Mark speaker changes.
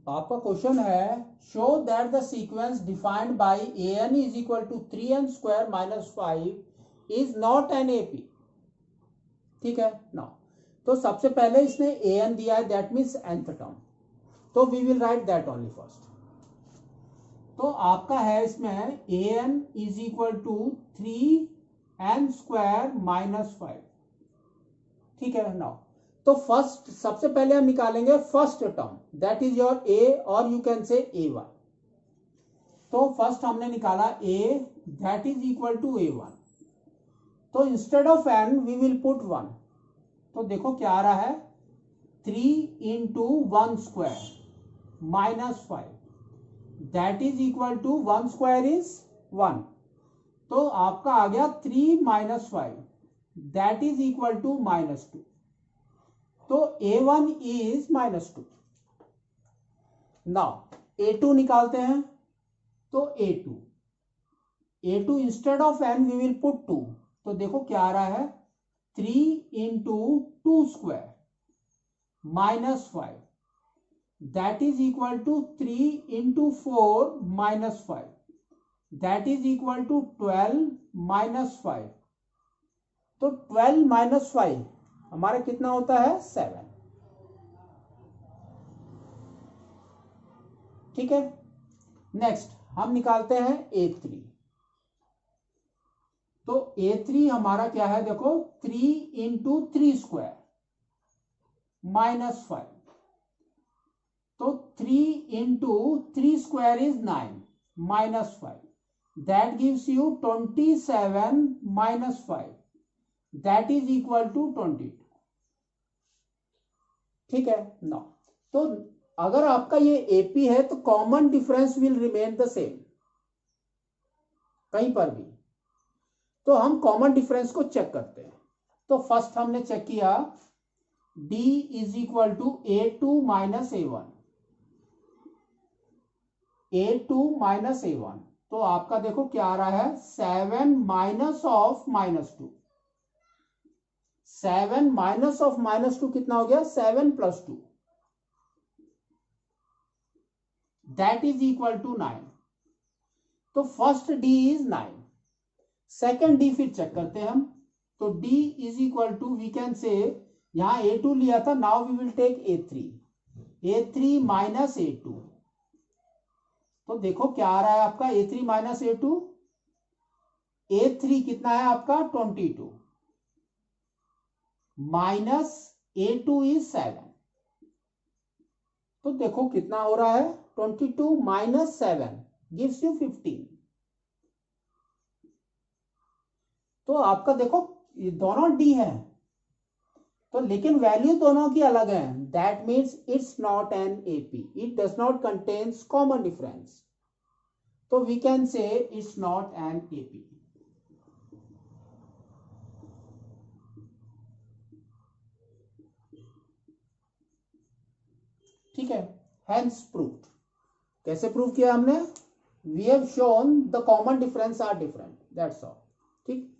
Speaker 1: आपका क्वेश्चन है show that the sequence defined by an is equal to 3n square minus 5 is not an AP. ठीक है ना। तो सबसे पहले इसने an दिया है, दैट मीन्स nth टर्म, तो we will write that only first. तो आपका है इसमें an is equal to 3n square minus 5। ठीक है ना। तो फर्स्ट सबसे पहले हम निकालेंगे first term, that is your a और यू कैन से a1। तो फर्स्ट हमने निकाला a, that is equal to a1। तो instead of n we will put 1। तो देखो क्या आ रहा है, 3 into 1 square minus 5, that is equal to 1 square is 1। तो आपका आ गया 3 minus 5, that is equal to minus 2। तो a1 is minus 2। Now a2 निकालते हैं। तो a2 instead of n we will put 2। तो देखो क्या आ रहा है, 3 into 2 square minus 5, that is equal to 3 into 4 minus 5, that is equal to 12 minus 5। तो 12 माइनस 5 हमारा कितना होता है, 7। ठीक है। नेक्स्ट हम निकालते हैं a3। तो a3 हमारा क्या है, देखो 3 इंटू 3 स्क्वायर माइनस 5। तो 3 into 3 square is 9 minus 5, that gives you 27 minus 5, that is equal to 22। ठीक है ना। तो अगर आपका ये एपी है तो common difference will remain the same कहीं पर भी। तो हम कॉमन डिफरेंस को चेक करते हैं। तो फर्स्ट हमने चेक किया d is equal to a2 minus a1, a2 minus a1। तो आपका देखो क्या आ रहा है, 7 minus of minus 2। 7 minus of minus 2 कितना हो गया, 7 plus 2, that is equal to 9। तो first d is 9, second d फिर चेक करते हैं हम। तो d is equal to, we can say, यहां a2 लिया था, now we will take a3 minus a2। तो देखो क्या आ रहा है आपका, a3 माइनस a2, a3 कितना है आपका 22 माइनस a2 इज 7। तो देखो कितना हो रहा है, 22 माइनस 7 गिव्स यू 15। तो आपका देखो ये दोनों d है, तो लेकिन वैल्यू दोनों की अलग है, that means it's not an AP, it does not contains common difference. तो we can say it's not an AP. ठीक है। Hence proved. कैसे प्रूव किया हमने, we have shown the common difference are different, that's all. ठीक।